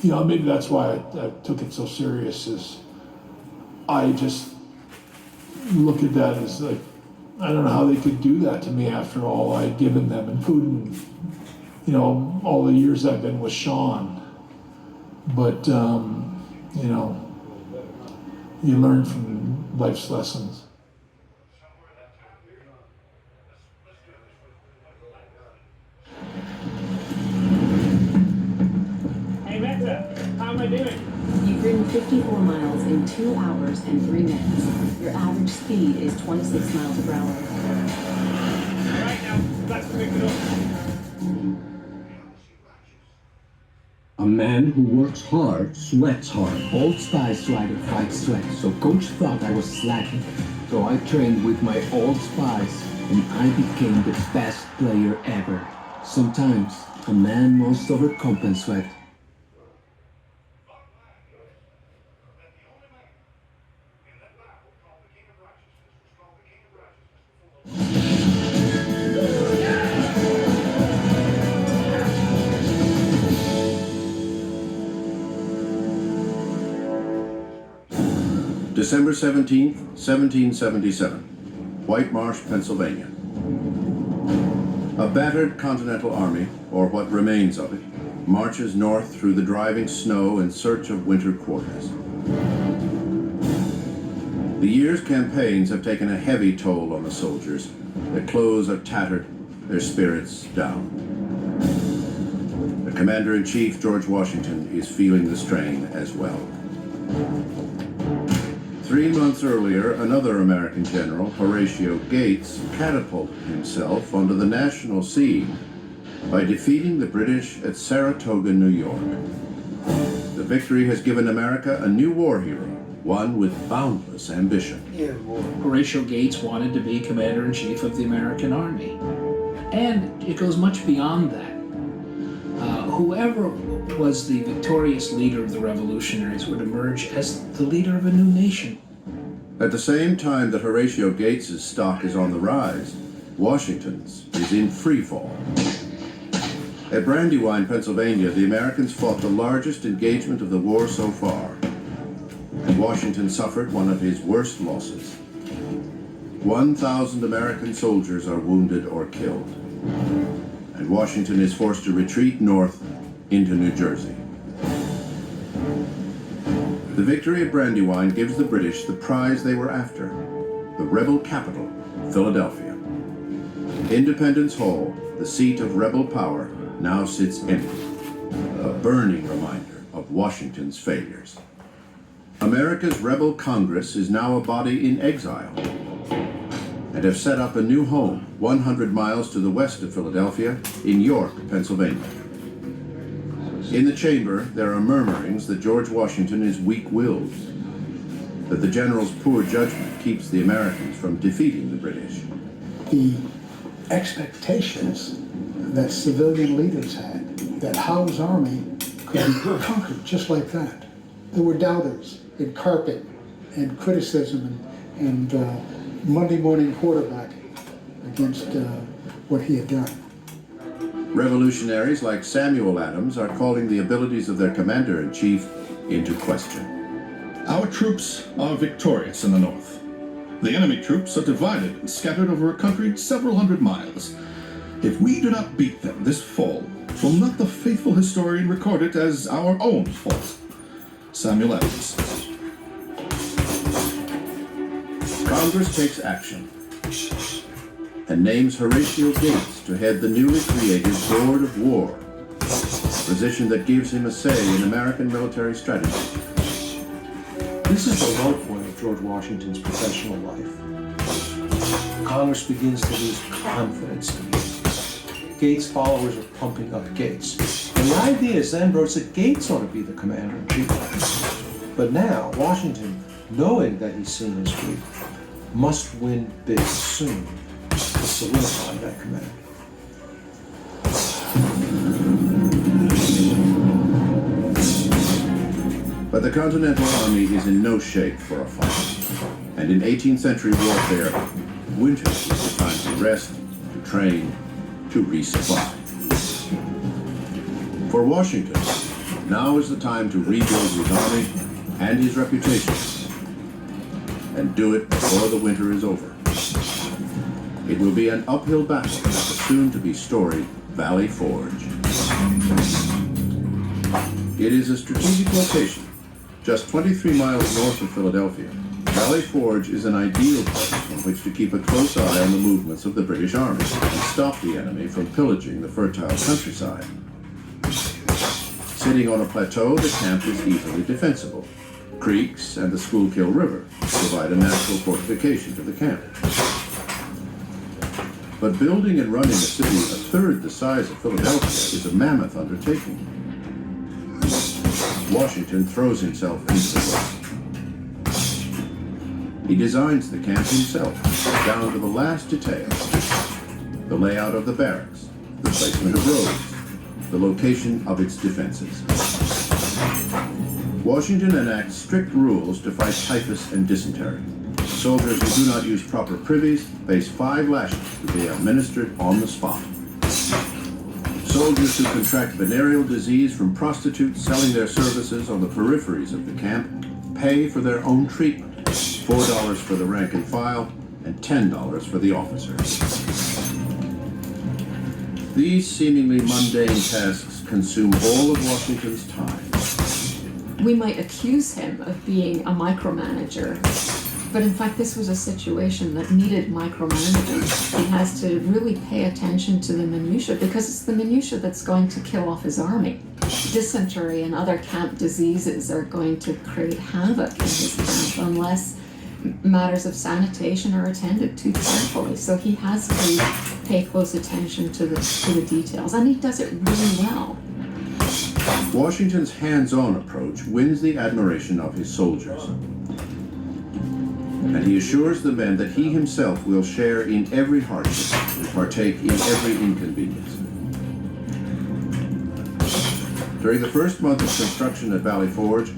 maybe that's why I took it so serious, is I just look at that as like, I don't know how they could do that to me after all I'd given them, including, all the years I've been with Sean. But, you learn from life's lessons. Hey, Meta, how am I doing? You've ridden 54 miles in 2 hours and 3 minutes. Your average speed is 26 miles per hour. Right now, let's pick it up. A man who works hard sweats hard. Old Spice rider fights sweat, so coach thought I was slacking. So I trained with my Old Spice, and I became the best player ever. Sometimes a man must overcompensate. December 17th, 1777, White Marsh, Pennsylvania. A battered Continental Army, or what remains of it, marches north through the driving snow in search of winter quarters. The year's campaigns have taken a heavy toll on the soldiers. Their clothes are tattered, their spirits down. The Commander-in-Chief, George Washington, is feeling the strain as well. 3 months earlier, another American general, Horatio Gates, catapulted himself onto the national scene by defeating the British at Saratoga, New York. The victory has given America a new war hero, one with boundless ambition. Horatio Gates wanted to be commander-in-chief of the American Army. And it goes much beyond that. Whoever was the victorious leader of the revolutionaries would emerge as the leader of a new nation. At the same time that Horatio Gates's stock is on the rise, Washington's is in free fall. At Brandywine, Pennsylvania, the Americans fought the largest engagement of the war so far, and Washington suffered one of his worst losses. 1,000 American soldiers are wounded or killed, and Washington is forced to retreat north into New Jersey. The victory at Brandywine gives the British the prize they were after, the rebel capital, Philadelphia. Independence Hall, the seat of rebel power, now sits empty, a burning reminder of Washington's failures. America's rebel Congress is now a body in exile and have set up a new home 100 miles to the west of Philadelphia in York, Pennsylvania. In the chamber, there are murmurings that George Washington is weak-willed, that the general's poor judgment keeps the Americans from defeating the British. The expectations that civilian leaders had that Howe's army could be conquered just like that. There were doubters in carpet and criticism and Monday morning quarterbacking against what he had done. Revolutionaries like Samuel Adams are calling the abilities of their commander-in-chief into question. Our troops are victorious in the north. The enemy troops are divided and scattered over a country several hundred miles. If we do not beat them this fall, will not the faithful historian record it as our own fault? Samuel Adams. Congress takes action and names Horatio Gates to head the newly created Board of War, a position that gives him a say in American military strategy. This is the low point of George Washington's professional life. Congress begins to lose confidence in him. Gates' followers are pumping up Gates. And the idea is then broached that Gates ought to be the commander-in-chief. But now, Washington, knowing that he's seen his weak, must win big soon to solidify that command. But the Continental Army is in no shape for a fight. And in 18th century warfare, winter is the time to rest, to train, to resupply. For Washington, Now is the time to rebuild his army and his reputation, and do it before the winter is over. It will be an uphill battle at the soon-to-be storied Valley Forge. It is a strategic location, just 23 miles north of Philadelphia. Valley Forge is an ideal place from which to keep a close eye on the movements of the British Army and stop the enemy from pillaging the fertile countryside. Sitting on a plateau, the camp is easily defensible. Creeks and the Schuylkill River provide a natural fortification to the camp. But building and running a city a third the size of Philadelphia is a mammoth undertaking. Washington throws himself into the work. He designs the camp himself, down to the last detail. The layout of the barracks, the placement of roads, the location of its defenses. Washington enacts strict rules to fight typhus and dysentery. Soldiers who do not use proper privies face 5 lashes to be administered on the spot. Soldiers who contract venereal disease from prostitutes selling their services on the peripheries of the camp pay for their own treatment, $4 for the rank and file and $10 for the officers. These seemingly mundane tasks consume all of Washington's time. We might accuse him of being a micromanager, but in fact this was a situation that needed micromanaging. He has to really pay attention to the minutiae because it's the minutiae that's going to kill off his army. Dysentery and other camp diseases are going to create havoc in his camp unless matters of sanitation are attended to carefully. So he has to pay close attention to the details, and he does it really well. Washington's hands-on approach wins the admiration of his soldiers. And he assures the men that he himself will share in every hardship and partake in every inconvenience. During the first month of construction at Valley Forge,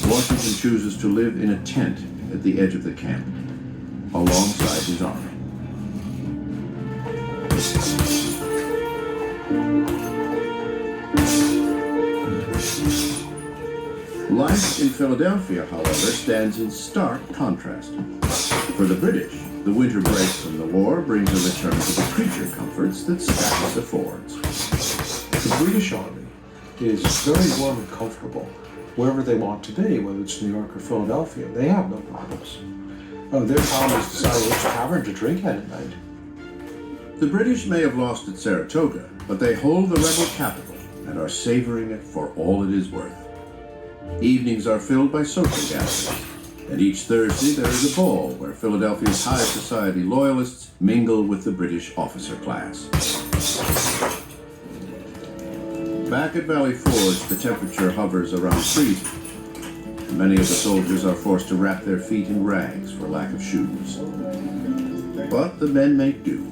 Washington chooses to live in a tent at the edge of the camp, alongside his army. Life in Philadelphia, however, stands in stark contrast. For the British, the winter break from the war brings a return to the creature comforts that status affords. The British Army is very warm and comfortable wherever they want to be, whether it's New York or Philadelphia. They have no problems. Their problem is deciding which tavern to drink at night. The British may have lost at Saratoga, but they hold the rebel capital and are savoring it for all it is worth. Evenings are filled by social gatherings, and each Thursday there is a ball where Philadelphia's high society loyalists mingle with the British officer class. Back at Valley Forge, the temperature hovers around freezing. Many of the soldiers are forced to wrap their feet in rags for lack of shoes. But the men make do,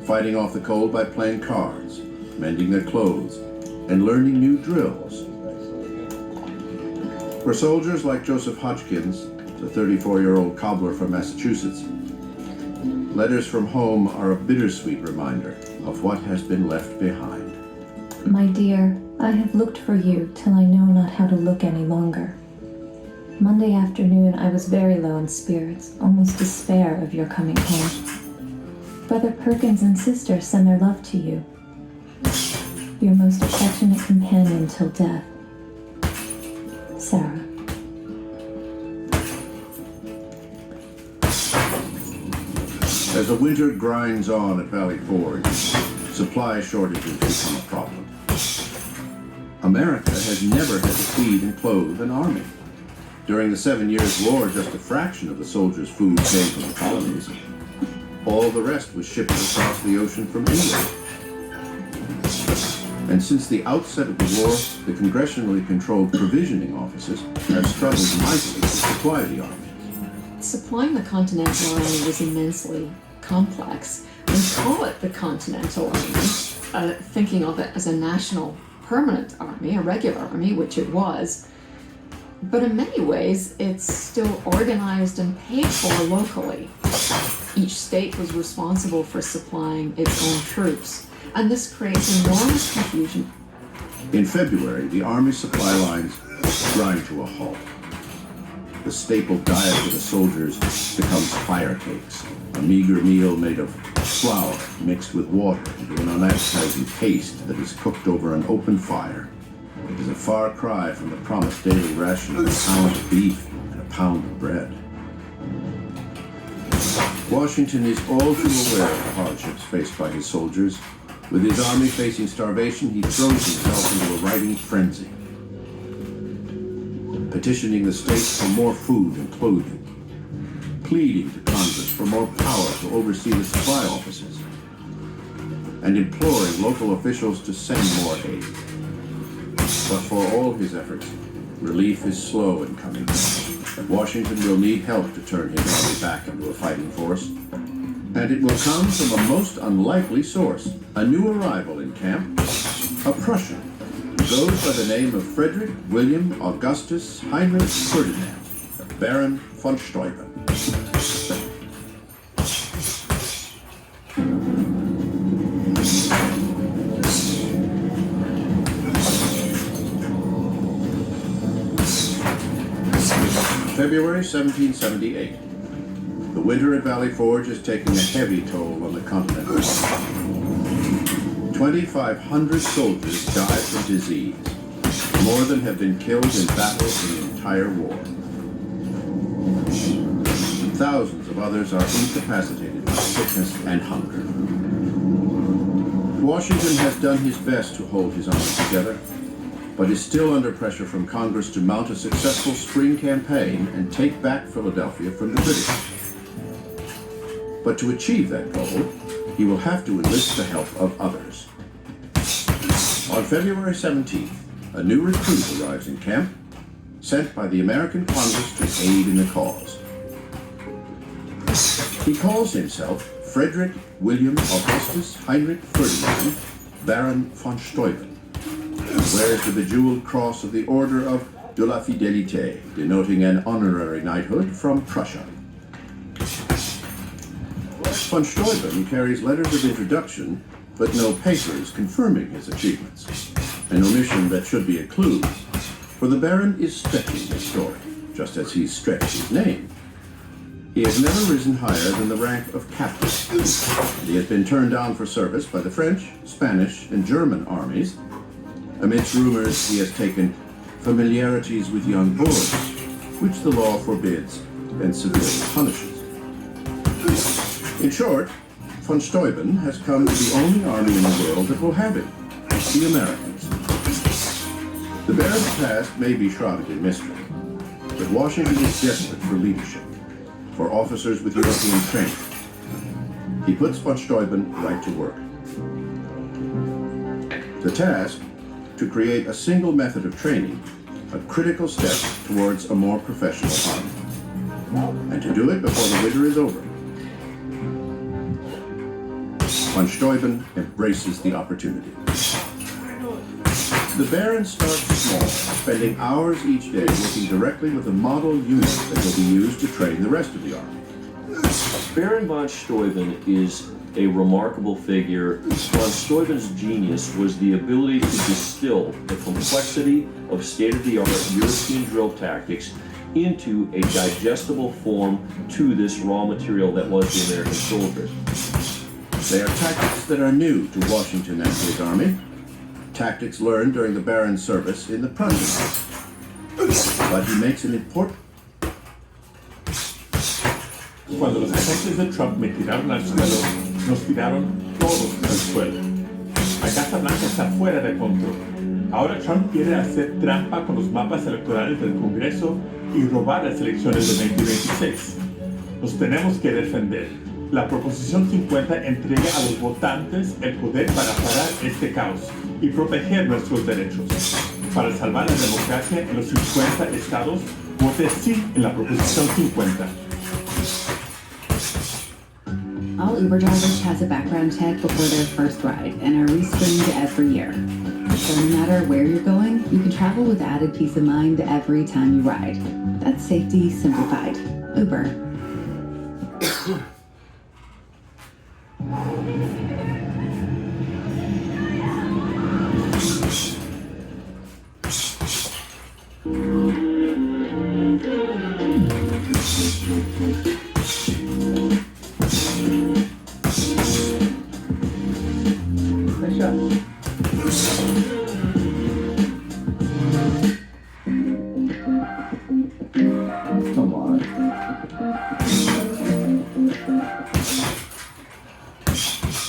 fighting off the cold by playing cards, mending their clothes, and learning new drills. For soldiers like Joseph Hodgkins, the 34-year-old cobbler from Massachusetts, letters from home are a bittersweet reminder of what has been left behind. My dear, I have looked for you till I know not how to look any longer. Monday afternoon I was very low in spirits, almost despair of your coming home. Brother Perkins and sister send their love to you. Your most affectionate companion till death, Sarah. As the winter grinds on at Valley Forge, supply shortages become a problem. America has never had to feed and clothe an army. During the 7 Years' War, just a fraction of the soldiers' food came from the colonies. All the rest was shipped across the ocean from England. And since the outset of the war, the congressionally controlled provisioning offices have struggled mightily to supply the army. Supplying the Continental Army was immensely complex. We call it the Continental Army, thinking of it as a national permanent army, a regular army, which it was. But in many ways, it's still organized and paid for locally. Each state was responsible for supplying its own troops. And this creates enormous confusion. In February, the Army supply lines grind to a halt. The staple diet for the soldiers becomes fire cakes, a meager meal made of flour mixed with water into an unappetizing paste that is cooked over an open fire. It is a far cry from the promised daily ration of a pound of beef and a pound of bread. Washington is all too aware of the hardships faced by his soldiers. With his army facing starvation, he throws himself into a writing frenzy, petitioning the states for more food and clothing, pleading to Congress for more power to oversee the supply offices, and imploring local officials to send more aid. But for all his efforts, relief is slow in coming. Washington will need help to turn his army back into a fighting force, and it will come from a most unlikely source. A new arrival in camp, a Prussian, who goes by the name of Frederick William Augustus Heinrich Ferdinand, Baron von Steuben. February 1778. The winter at Valley Forge is taking a heavy toll on the Continental Army. 2,500 soldiers died from disease, more than have been killed in battle in the entire war. Thousands of others are incapacitated by sickness and hunger. Washington has done his best to hold his army together, but is still under pressure from Congress to mount a successful spring campaign and take back Philadelphia from the British. But to achieve that goal, he will have to enlist the help of others. On February 17th, a new recruit arrives in camp, sent by the American Congress to aid in the cause. He calls himself Frederick William Augustus Heinrich Ferdinand, Baron von Steuben, and wears the bejeweled cross of the Order of de la Fidélité, denoting an honorary knighthood from Prussia. Von Steuben carries letters of introduction, but no papers confirming his achievements, an omission that should be a clue, for the Baron is stretching his story, just as he's stretched his name. He has never risen higher than the rank of captain, and he has been turned down for service by the French, Spanish, and German armies. Amidst rumors, he has taken familiarities with young boys, which the law forbids and severely punishes. In short, von Steuben has come to the only army in the world that will have him, the Americans. The Baron's past may be shrouded in mystery, but Washington is desperate for leadership, for officers with European training. He puts von Steuben right to work. The task, to create a single method of training, a critical step towards a more professional army. And to do it before the winter is over. Von Steuben embraces the opportunity. The Baron starts small, spending hours each day working directly with a model unit that will be used to train the rest of the army. Baron von Steuben is a remarkable figure. Von Steuben's genius was the ability to distill the complexity of state-of-the-art European drill tactics into a digestible form to this raw material that was the American soldiers. They are tactics that are new to Washington and his army, tactics learned during the Baron's service in the Prussians. But he makes an important... Cuando los agentes de Trump me tiraron al suelo, nos tiraron todos al suelo. La Casa Blanca está fuera de control. Ahora Trump quiere hacer trampa con los mapas electorales del Congreso y robar las elecciones de 2026. Nos tenemos que defender. La Proposición 50 entrega a los votantes el poder para parar este caos y proteger nuestros derechos. Para salvar la democracia en los 50 estados, vote sí en la Proposición 50. All Uber drivers pass a background check before their first ride and are rescreened every year. So no matter where you're going, you can travel with added peace of mind every time you ride. That's safety simplified. Uber. Come on.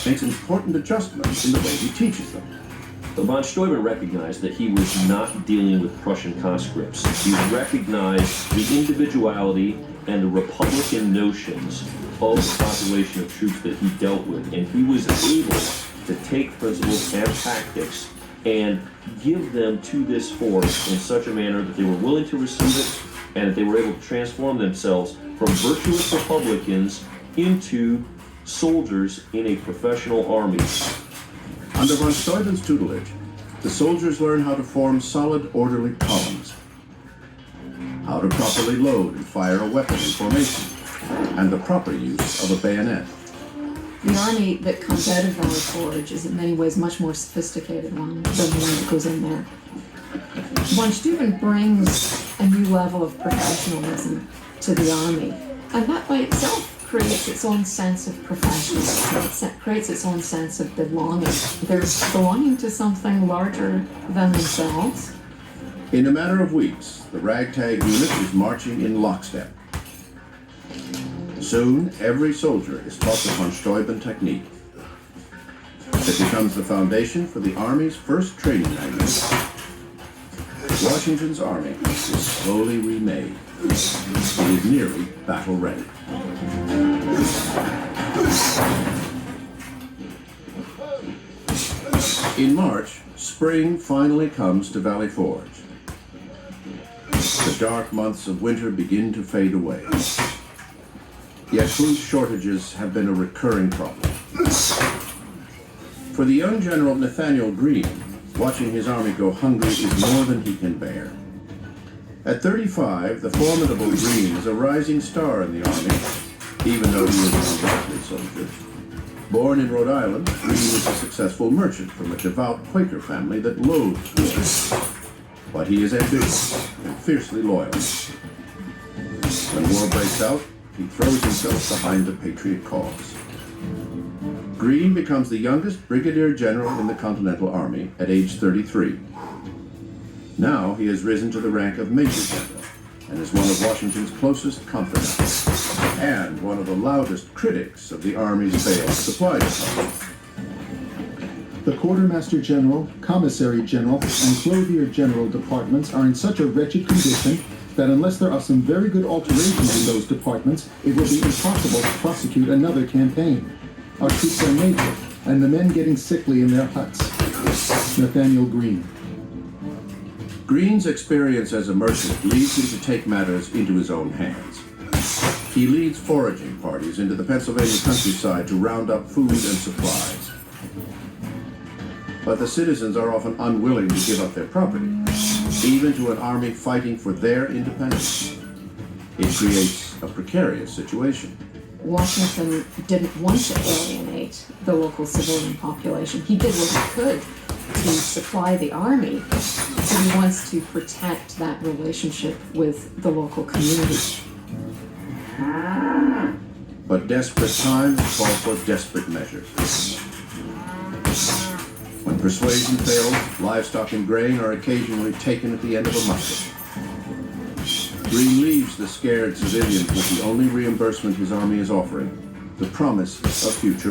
Makes important adjustments in the way he teaches them. But von Steuben recognized that he was not dealing with Prussian conscripts. He recognized the individuality and the Republican notions of the population of troops that he dealt with, and he was able to take principles and tactics and give them to this force in such a manner that they were willing to receive it and that they were able to transform themselves from virtuous Republicans into soldiers in a professional army. Under von Steuben's tutelage, the soldiers learn how to form solid, orderly columns, how to properly load and fire a weapon in formation, and the proper use of a bayonet. The army that comes out of Valley Forge is in many ways much more sophisticated one than the one that goes in there. Von Steuben brings a new level of professionalism to the army, and that by itself creates its own sense of professionalism. It creates its own sense of belonging. They're belonging to something larger than themselves. In a matter of weeks, the ragtag unit is marching in lockstep. Soon, every soldier is taught the von Steuben technique. It becomes the foundation for the Army's first training manual. Washington's army is slowly remade. It is nearly battle ready. In March, spring finally comes to Valley Forge. The dark months of winter begin to fade away. Yet food shortages have been a recurring problem. For the young General Nathaniel Greene, watching his army go hungry is more than he can bear. At 35, the formidable Greene is a rising star in the army, even though he is an unlikely soldier. Born in Rhode Island, Greene is a successful merchant from a devout Quaker family that loathed war. But he is ambitious and fiercely loyal. When war breaks out, he throws himself behind the Patriot cause. Greene becomes the youngest brigadier general in the Continental Army at age 33. Now he has risen to the rank of major general and is one of Washington's closest confidants and one of the loudest critics of the Army's failed supply department. The Quartermaster General, Commissary General, and Clothier General departments are in such a wretched condition that unless there are some very good alterations in those departments, it will be impossible to prosecute another campaign. Our troops are naked, and the men getting sickly in their huts. Nathaniel Greene. Greene's experience as a merchant leads him to take matters into his own hands. He leads foraging parties into the Pennsylvania countryside to round up food and supplies. But the citizens are often unwilling to give up their property, even to an army fighting for their independence. It creates a precarious situation. Washington didn't want to alienate the local civilian population. He did what he could to supply the army, but he wants to protect that relationship with the local community. But desperate times call for desperate measures. When persuasion fails, livestock and grain are occasionally taken at the end of a musket. Greene leaves the scared civilians with the only reimbursement his army is offering, the promise of future